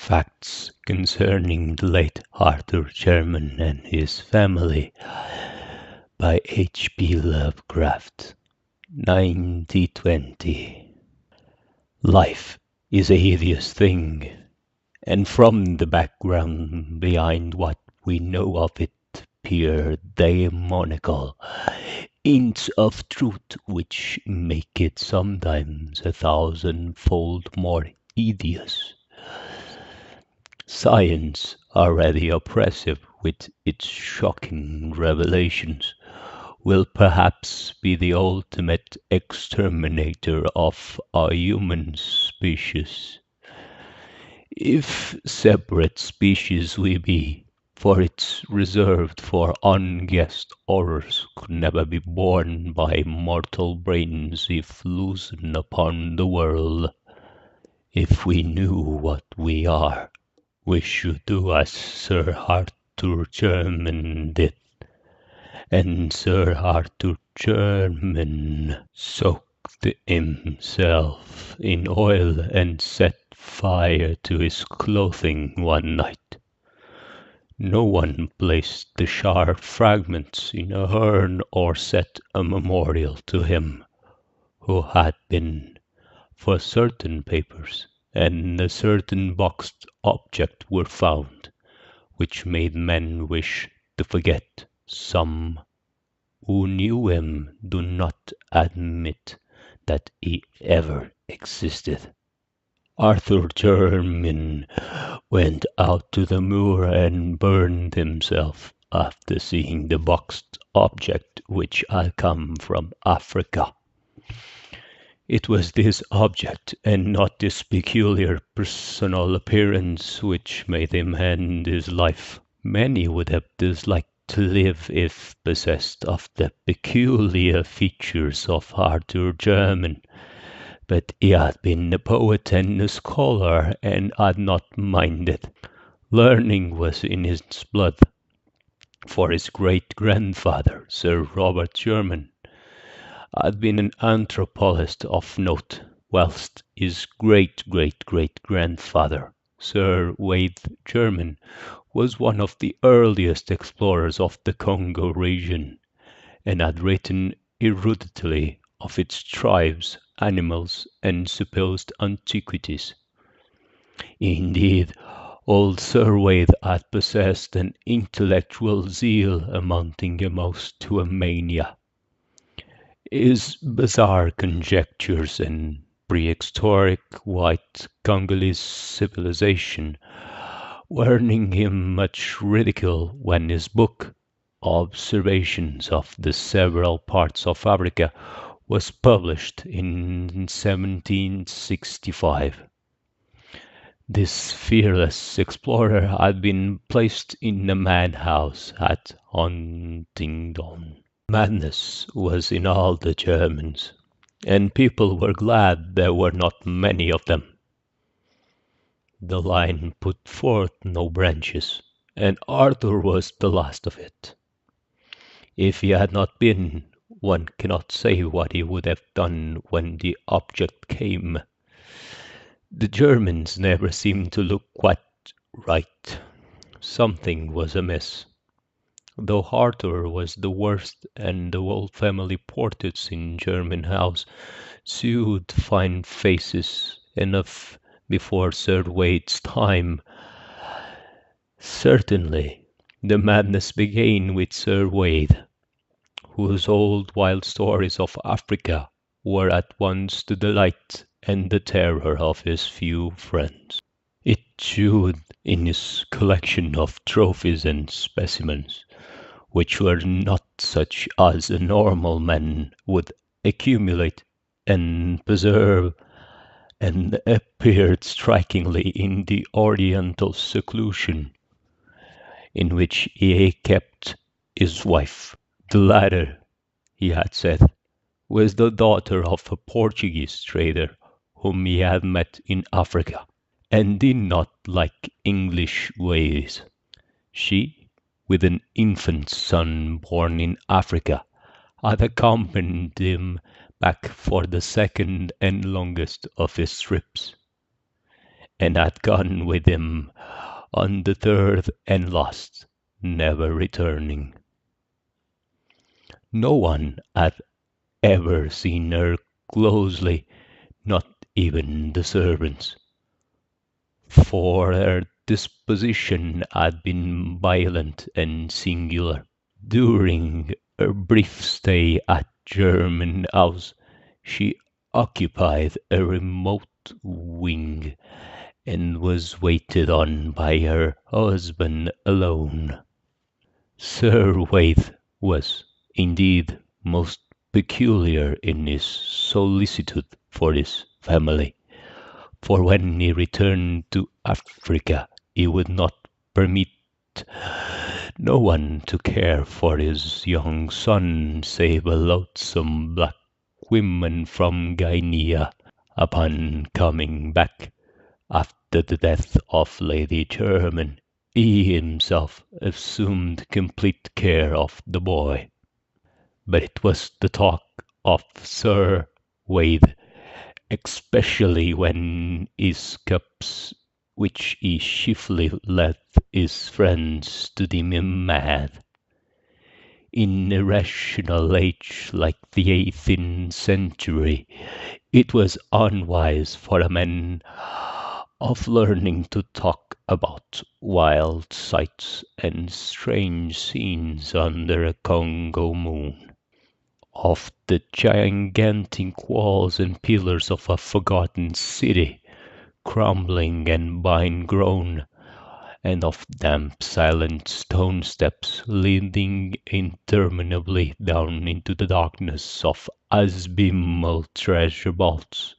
Facts Concerning the Late Arthur Jermyn and His Family by H.P. Lovecraft, 1920. Life is a hideous thing, and from the background behind what we know of it peer demoniacal hints of truth which make it sometimes 1,000-fold more hideous. Science, already oppressive with its shocking revelations, will perhaps be the ultimate exterminator of our human species. If separate species we be, for it's reserved for unguessed horrors could never be borne by mortal brains if loosened upon the world. If we knew what we are, we should do as Sir Arthur Jermyn did, and Sir Arthur Jermyn soaked himself in oil and set fire to his clothing one night. No one placed the sharp fragments in a urn or set a memorial to him who had been, for certain papers and a certain boxed object were found, which made men wish to forget. Some who knew him do not admit that he ever existed. Arthur Jermyn went out to the moor and burned himself after seeing the boxed object which had come from Africa. It was this object, and not his peculiar personal appearance, which made him end his life. Many would have disliked to live if possessed of the peculiar features of Arthur Jermyn, but he had been a poet and a scholar, and had not minded. Learning was in his blood, for his great-grandfather, Sir Robert Jermyn, had been an anthropologist of note, whilst his great-great-great-grandfather, Sir Wade Jermyn, was one of the earliest explorers of the Congo region, and had written eruditely of its tribes, animals, and supposed antiquities. Indeed, old Sir Wade had possessed an intellectual zeal amounting almost to a mania. His bizarre conjectures and prehistoric white Congolese civilization were earning him much ridicule when his book, Observations of the Several Parts of Africa, was published in 1765. This fearless explorer had been placed in a madhouse at Huntingdon. Madness was in all the Germans, and people were glad there were not many of them. The line put forth no branches, and Arthur was the last of it. If he had not been, one cannot say what he would have done when the object came. The Germans never seemed to look quite right. Something was amiss. Though Arthur was the worst, and the whole family portraits in Jermyn House shewed fine faces enough before Sir Wade's time, certainly the madness began with Sir Wade, whose old wild stories of Africa were at once the delight and the terror of his few friends. It shewed in his collection of trophies and specimens, which were not such as a normal man would accumulate and preserve, and appeared strikingly in the oriental seclusion in which he kept his wife. The latter, he had said, was the daughter of a Portuguese trader whom he had met in Africa, and did not like English ways. She, with an infant son born in Africa, had accompanied him back for the second and longest of his trips. and had gone with him on the third and last, never returning. No one had ever seen her closely, not even the servants, for her disposition had been violent and singular. During her brief stay at Jermyn House, she occupied a remote wing, and was waited on by her husband alone. Sir Waith was, indeed, most peculiar in his solicitude for his family, for when he returned to Africa he would not permit no one to care for his young son save a loathsome black woman from Guinea. Upon coming back after the death of Lady Jermyn, he himself assumed complete care of the boy. But it was the talk of Sir Wade, especially when his cups, which he chiefly led his friends to deem him mad. In a rational age like the 18th century, it was unwise for a man of learning to talk about wild sights and strange scenes under a Congo moon, of the gigantic walls and pillars of a forgotten city, crumbling and vine-grown, and of damp silent stone steps leading interminably down into the darkness of abysmal treasure vaults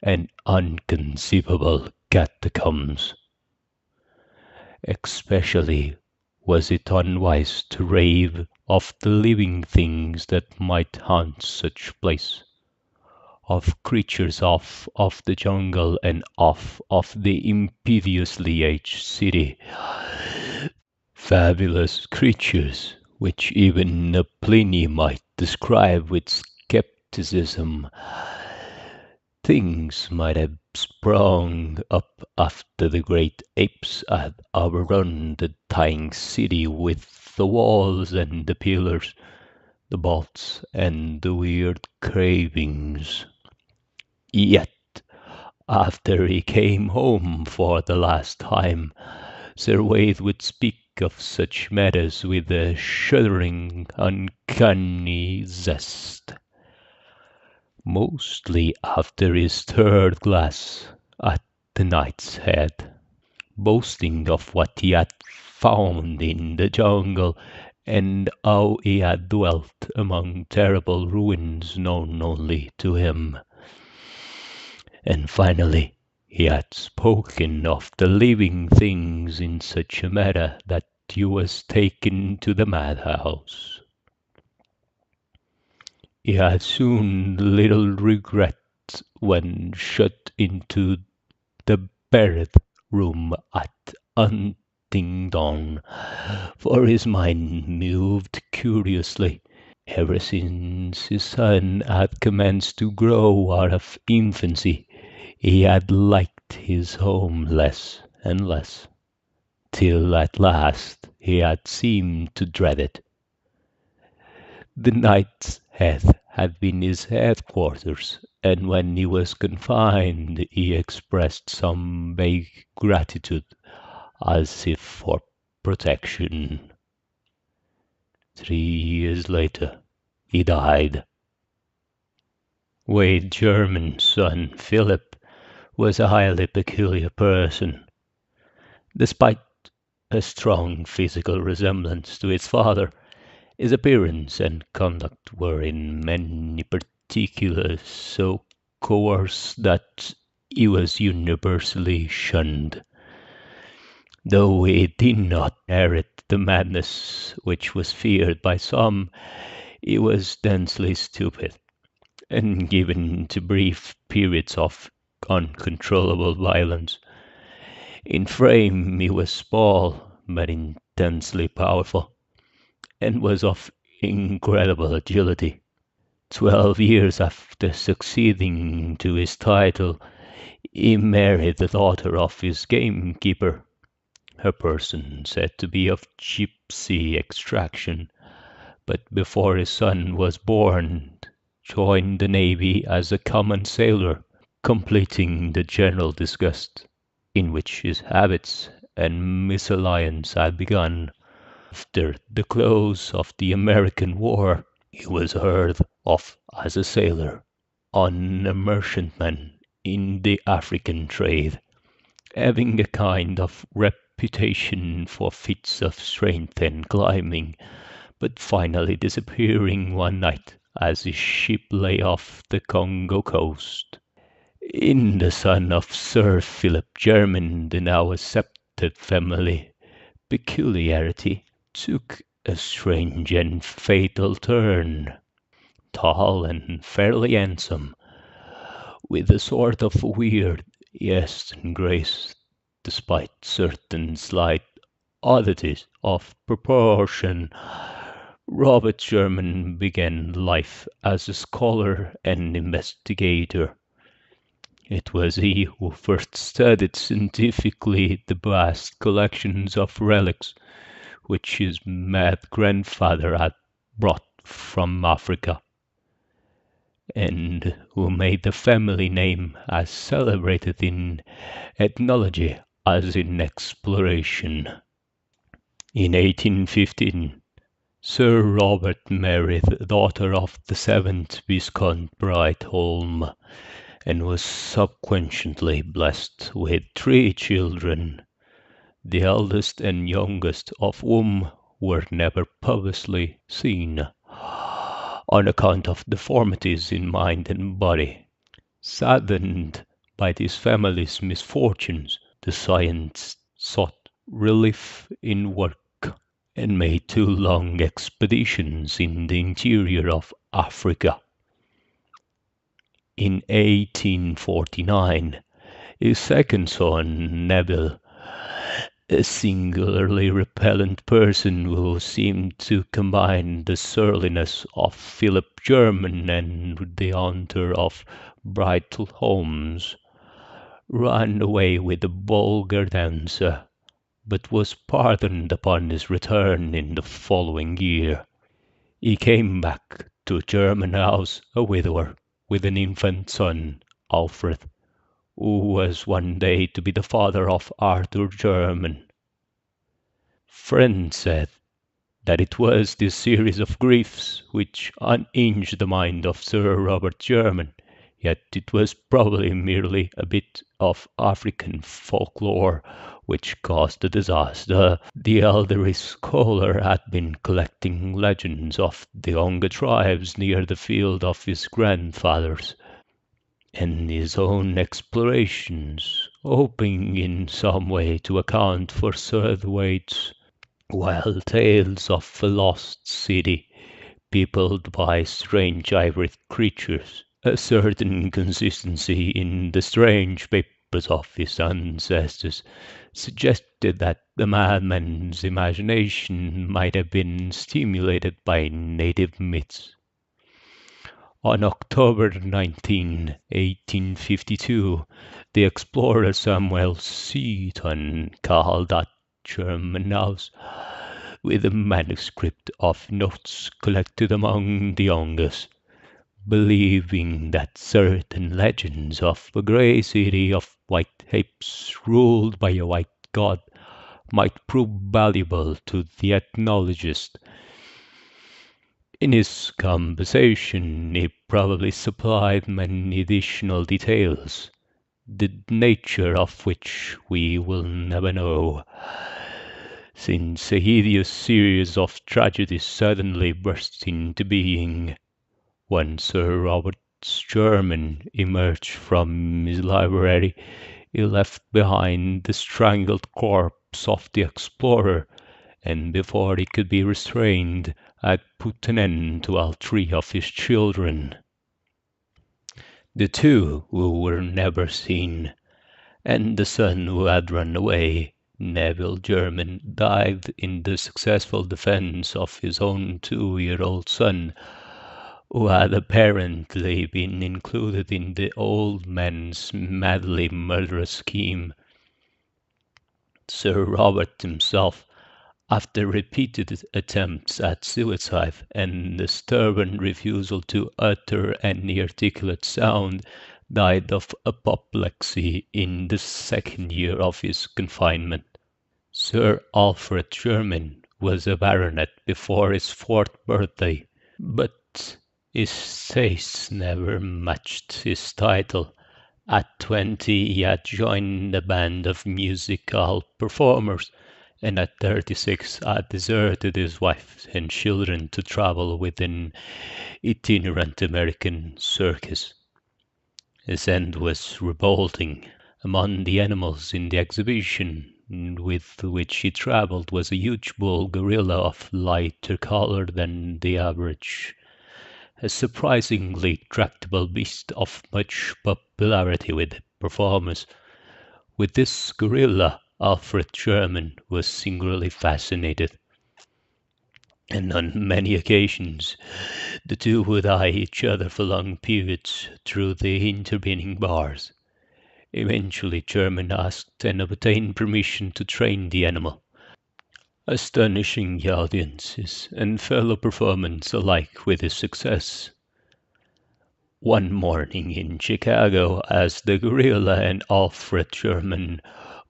and unconceivable catacombs. Especially was it unwise to rave of the living things that might haunt such place, of creatures of the jungle and of the impiously aged city, fabulous creatures which even a Pliny might describe with skepticism. Things might have sprung up after the great apes had overrun the dying city with the walls and the pillars, the vaults and the weird carvings. Yet, after he came home for the last time, Sir Wade would speak of such matters with a shuddering, uncanny zest, mostly after his third glass at the Knight's Head, boasting of what he had found in the jungle, and how he had dwelt among terrible ruins known only to him. And finally, he had spoken of the living things in such a manner that he was taken to the madhouse. He had soon little regret when shut into the barred room at Huntingdon, for his mind moved curiously. Ever since his son had commenced to grow out of infancy, he had liked his home less and less, till at last he had seemed to dread it. The Knight's Head had been his headquarters, and when he was confined he expressed some vague gratitude, as if for protection. 3 years later he died. Wade Jermyn's son Philip was a highly peculiar person. Despite a strong physical resemblance to his father, his appearance and conduct were in many particulars so coarse that he was universally shunned. Though he did not inherit the madness which was feared by some, he was densely stupid, and given to brief periods of uncontrollable violence. In frame he was small, but intensely powerful, and was of incredible agility. 12 years after succeeding to his title, He married the daughter of his gamekeeper, her person said to be of gypsy extraction, but before his son was born, joined the navy as a common sailor, completing the general disgust in which his habits and misalliance had begun. After the close of the American War, he was heard of as a sailor on a merchantman in the African trade, having a kind of reputation for feats of strength and climbing, but finally disappearing one night as his ship lay off the Congo coast. In the son of Sir Philip Jermyn, the now accepted family peculiarity took a strange and fatal turn. Tall and fairly handsome, with a sort of weird Eastern grace, despite certain slight oddities of proportion, Robert Jermyn began life as a scholar and investigator. It was he who first studied scientifically the vast collections of relics which his mad grandfather had brought from Africa, and who made the family name as celebrated in ethnology as in exploration. In 1815, Sir Robert married the daughter of the 7th Viscount Brightholme, and was subsequently blessed with 3 children, the eldest and youngest of whom were never publicly seen, on account of deformities in mind and body. Saddened by this family's misfortunes, the scientist sought relief in work, and made 2 long expeditions in the interior of Africa. In 1849, his second son, Neville, a singularly repellent person who seemed to combine the surliness of Philip Jermyn and the honour of Brighthelm's, ran away with a vulgar dancer, but was pardoned upon his return in the following year. He came back to Jermyn House a widower, with an infant son, Alfred, who was one day to be the father of Arthur Jermyn. Friends said that it was this series of griefs which unhinged the mind of Sir Robert Jermyn, yet it was probably merely a bit of African folklore which caused the disaster. The elderly scholar had been collecting legends of the Onga tribes near the field of his grandfathers, and his own explorations, hoping in some way to account for Thirlwaite's wild tales of a lost city peopled by strange hybrid creatures. A certain inconsistency in the strange papers of his ancestors suggested that the madman's imagination might have been stimulated by native myths. On October 19, 1852, the explorer Samuel Seaton called at Jermyn House with a manuscript of notes collected among the Ongas, believing that certain legends of a grey city of white apes ruled by a white god might prove valuable to the ethnologist. In his conversation he probably supplied many additional details, the nature of which we will never know, since a hideous series of tragedies suddenly burst into being when Sir Robert Jermyn emerged from his library. He left behind the strangled corpse of the explorer, and before he could be restrained, had put an end to all 3 of his children. The 2 who were never seen, and the son who had run away, Neville Jermyn, died in the successful defence of his own 2-year-old son, who had apparently been included in the old man's madly murderous scheme. Sir Robert himself, after repeated attempts at suicide and the stubborn refusal to utter any articulate sound, died of apoplexy in the second year of his confinement. Sir Alfred Jermyn was a baronet before his 4th birthday, but his tastes never matched his title. At 20 he had joined a band of musical performers, and at 36 had deserted his wife and children to travel with an itinerant American circus. His end was revolting. Among the animals in the exhibition with which he travelled was a huge bull gorilla of lighter colour than the average, a surprisingly tractable beast of much popularity with performers. With this gorilla Alfred Jermyn was singularly fascinated, and on many occasions the two would eye each other for long periods through the intervening bars. Eventually Jermyn asked and obtained permission to train the animal, astonishing the audiences and fellow performers alike with his success. One morning in Chicago, as the gorilla and Alfred Jermyn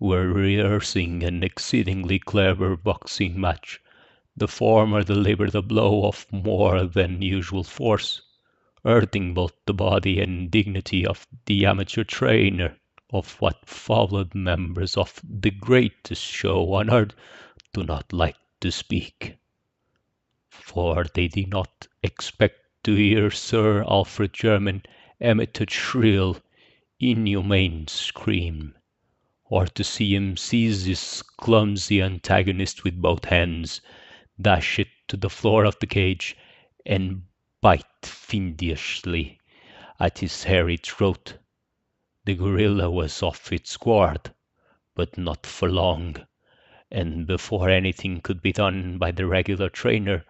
were rehearsing an exceedingly clever boxing match, the former delivered a blow of more than usual force, hurting both the body and dignity of the amateur trainer. Of what followed, members of the greatest show on earth do not like to speak, for they did not expect to hear Sir Alfred Jermyn emit a shrill, inhuman scream, or to see him seize his clumsy antagonist with both hands, dash it to the floor of the cage, and bite fiendishly at his hairy throat. The gorilla was off its guard, but not for long, and before anything could be done by the regular trainer,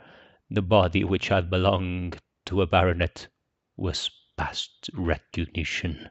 the body which had belonged to a baronet was past recognition.